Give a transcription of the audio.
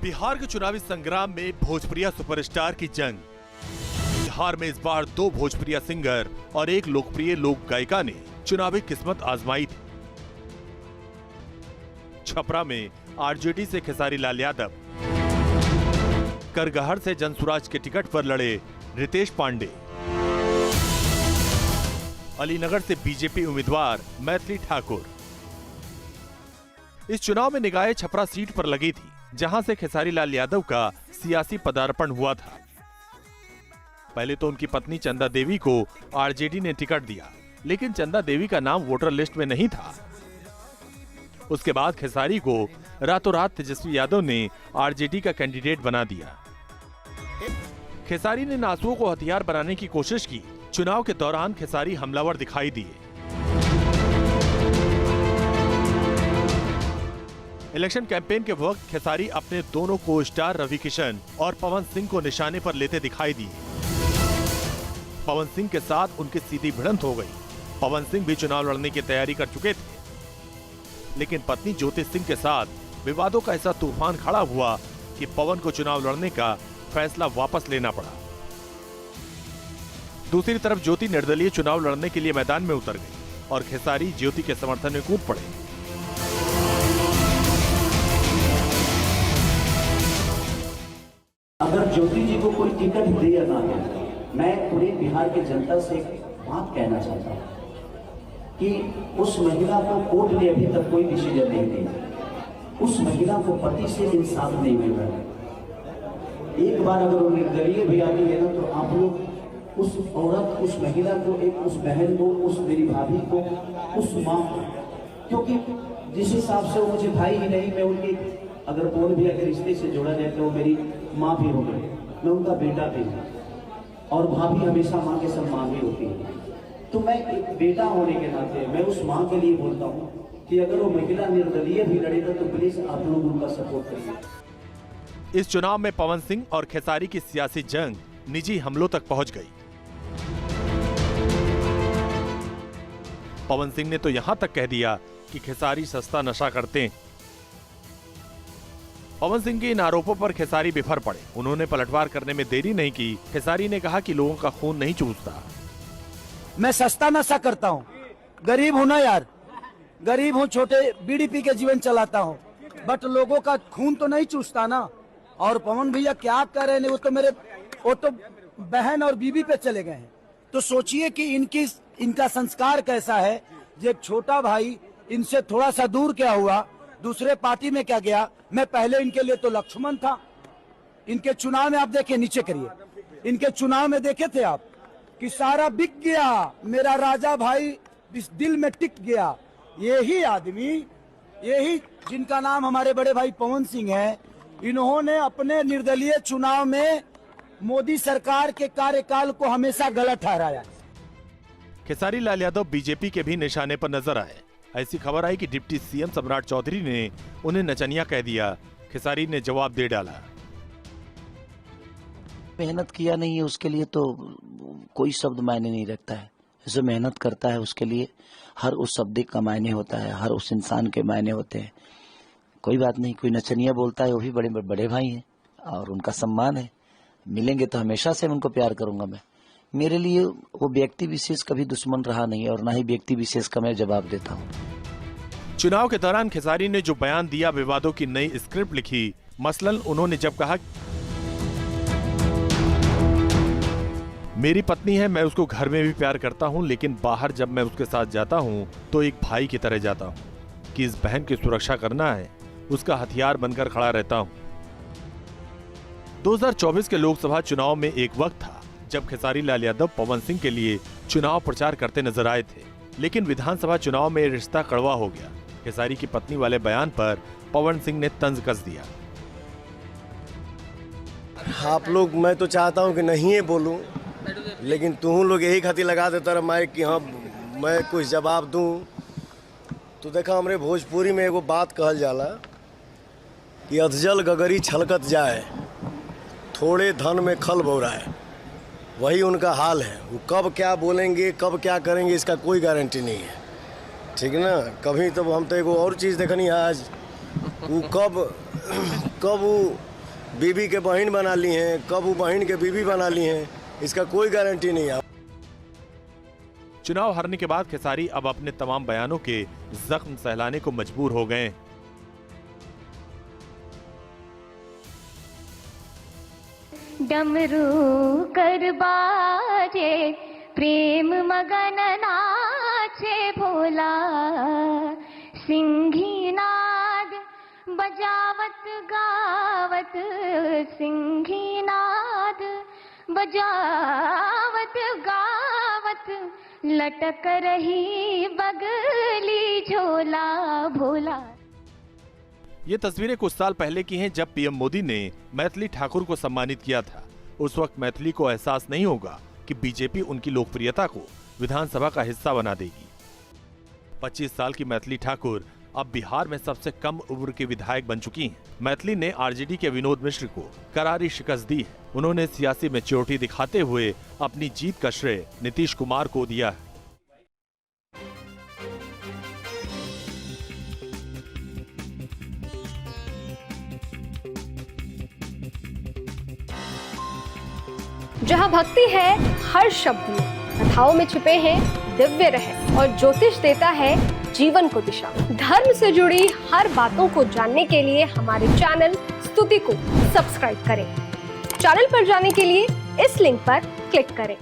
बिहार के चुनावी संग्राम में भोजपुरिया सुपरस्टार की जंग। बिहार में इस बार 2 भोजपुरिया सिंगर और 1 लोकप्रिय लोक गायिका ने चुनावी किस्मत आजमाई थी। छपरा में आरजेडी से खेसारी लाल यादव, करगहर से जनसुराज के टिकट पर लड़े रितेश पांडे, अलीनगर से बीजेपी उम्मीदवार मैथिली ठाकुर। इस चुनाव में निगाहें छपरा सीट पर लगी थी, जहां से खेसारी लाल यादव का सियासी पदार्पण हुआ था। पहले तो उनकी पत्नी चंदा देवी को आरजेडी ने टिकट दिया, लेकिन चंदा देवी का नाम वोटर लिस्ट में नहीं था। उसके बाद खेसारी को रातों रात तेजस्वी यादव ने आरजेडी का कैंडिडेट बना दिया। खेसारी ने नासुओं को हथियार बनाने की कोशिश की। चुनाव के दौरान खेसारी हमलावर दिखाई दिए। इलेक्शन कैंपेन के वक्त खेसारी अपने दोनों को स्टार रवि किशन और पवन सिंह को निशाने पर लेते दिखाई दिए। पवन सिंह के साथ उनकी सीधी भिड़ंत हो गई। पवन सिंह भी चुनाव लड़ने की तैयारी कर चुके थे, लेकिन पत्नी ज्योति सिंह के साथ विवादों का ऐसा तूफान खड़ा हुआ कि पवन को चुनाव लड़ने का फैसला वापस लेना पड़ा। दूसरी तरफ ज्योति निर्दलीय चुनाव लड़ने के लिए मैदान में उतर गई और खेसारी ज्योति के समर्थन में कूद पड़े। अगर ज्योति जी को कोई टिकट दे या ना दे, मैं पूरे बिहार की जनता से एक बात कहना चाहता हूं कि उस महिला को कोर्ट ने अभी तक कोई डिसीजन नहीं दिया। उस महिला को पति से इंसाफ नहीं मिल रहा है। एक बार अगर वो निर्दलीय भी आती है ना, तो आप लोग उस औरत, उस महिला को, एक उस बहन को, उस मेरी भाभी को, उस माँ को, क्योंकि जिस हिसाब से वो मुझे भाई ही नहीं, मैं उनकी अगर कोई भी अगर रिश्ते से जोड़ा जाए तो वो मेरी माँ भी हो गई, मैं उनका बेटा भी हूँ, और भाभी हमेशा माँ के सब माँ भी होती है। तो मैं एक बेटा होने के नाते मैं उस माँ के लिए बोलता हूँ कि अगर वो महिला निर्दलीय भी लड़ेगा तो प्लीज आप लोग उनका सपोर्ट करिए। इस चुनाव में पवन सिंह और खेसारी की सियासी जंग निजी हमलों तक पहुंच गई। पवन सिंह ने तो यहां तक कह दिया कि खेसारी सस्ता नशा करते हैं। पवन सिंह के इन आरोपों पर खेसारी बिफर पड़े। उन्होंने पलटवार करने में देरी नहीं की। खेसारी ने कहा कि लोगों का खून नहीं चूसता। मैं सस्ता नशा करता हूँ, गरीब हूँ ना यार, गरीब हूँ, छोटे बीड़ी पी के जीवन चलाता हूँ, बट लोगों का खून तो नहीं चूसता ना। और पवन भैया क्या कर रहे हैं, वो तो बहन और बीबी पे चले गए हैं। तो सोचिए कि इनका संस्कार कैसा है। जो एक छोटा भाई इनसे थोड़ा सा दूर क्या हुआ, दूसरे पार्टी में क्या गया। मैं पहले इनके लिए तो लक्ष्मण था। इनके चुनाव में आप देखिए, नीचे करिए, इनके चुनाव में देखे थे आप कि सारा बिक गया, मेरा राजा भाई इस दिल में टिक गया। यही आदमी, यही जिनका नाम हमारे बड़े भाई पवन सिंह है, इन्होंने अपने निर्दलीय चुनाव में मोदी सरकार के कार्यकाल को हमेशा गलत ठहराया। खेसारी लाल यादव बीजेपी के भी निशाने पर नजर आए। ऐसी खबर आई कि डिप्टी सीएम सम्राट चौधरी ने उन्हें नचनिया कह दिया। खेसारी ने जवाब दे डाला, मेहनत किया नहीं है उसके लिए तो कोई शब्द मायने नहीं रखता है। जो मेहनत करता है उसके लिए हर उस शब्द का मायने होता है, हर उस इंसान के मायने होते हैं। कोई बात नहीं, कोई नचनिया बोलता है, वो भी बड़े बड़े भाई हैं और उनका सम्मान है। मिलेंगे तो हमेशा से उनको प्यार करूंगा मैं। मेरे लिए वो व्यक्ति विशेष कभी दुश्मन रहा नहीं और ना ही व्यक्ति विशेष का मैं जवाब देता हूँ। चुनाव के दौरान खेसारी ने जो बयान दिया, विवादों की नई स्क्रिप्ट लिखी। मसलन उन्होंने जब कहा, मेरी पत्नी है, मैं उसको घर में भी प्यार करता हूं, लेकिन बाहर जब मैं उसके साथ जाता हूं तो एक भाई की तरह जाता हूं कि इस बहन की सुरक्षा करना है, उसका हथियार बनकर खड़ा रहता हूं। 2024 के लोकसभा चुनाव में एक वक्त था जब खेसारी लाल यादव पवन सिंह के लिए चुनाव प्रचार करते नजर आए थे, लेकिन विधानसभा चुनाव में रिश्ता कड़वा हो गया। खेसारी की पत्नी वाले बयान पर पवन सिंह ने तंज कस दिया। आप लोग, मैं तो चाहता हूं कि नहीं है बोलूं, लेकिन तुम लोग यही खातिर लगा देता रहा माइक कि हाँ मैं कुछ जवाब दूं। तो देखा, हमरे भोजपुरी में एगो बात कहल जाला कि अधजल गगरी छलकत जाए, थोड़े धन में खल बौराए। वही उनका हाल है। वो कब क्या बोलेंगे, कब क्या करेंगे, इसका कोई गारंटी नहीं है। ठीक ना। कभी तो हम तो एगो और चीज़ देखनी है आज, वो कब वो बीबी के बहन बना ली हैं, कब वो बहन के बीबी बना ली हैं, इसका कोई गारंटी नहीं है। चुनाव हारने के बाद खेसारी अब अपने तमाम बयानों के जख्म सहलाने को मजबूर हो गए। डमरू कर बाजे प्रेम मगन नाचे भोला, सिंही नाद बजावत गावत, सिंही नाद बजावत गावत, लटक रही बगली झोला भोला। ये तस्वीरें कुछ साल पहले की हैं जब पीएम मोदी ने मैथिली ठाकुर को सम्मानित किया था। उस वक्त मैथिली को एहसास नहीं होगा कि बीजेपी उनकी लोकप्रियता को विधानसभा का हिस्सा बना देगी। 25 साल की मैथिली ठाकुर अब बिहार में सबसे कम उम्र की विधायक बन चुकी हैं। मैथिली ने आरजेडी के विनोद मिश्र को करारी शिकस्त दी है। उन्होंने सियासी मैच्योरिटी दिखाते हुए अपनी जीत का श्रेय नीतीश कुमार को दिया है। जहाँ भक्ति है हर शब्द में, कथाओं में छुपे हैं दिव्य रहस्य और ज्योतिष देता है जीवन को दिशा। धर्म से जुड़ी हर बातों को जानने के लिए हमारे चैनल स्तुति को सब्सक्राइब करें। चैनल पर जाने के लिए इस लिंक पर क्लिक करें।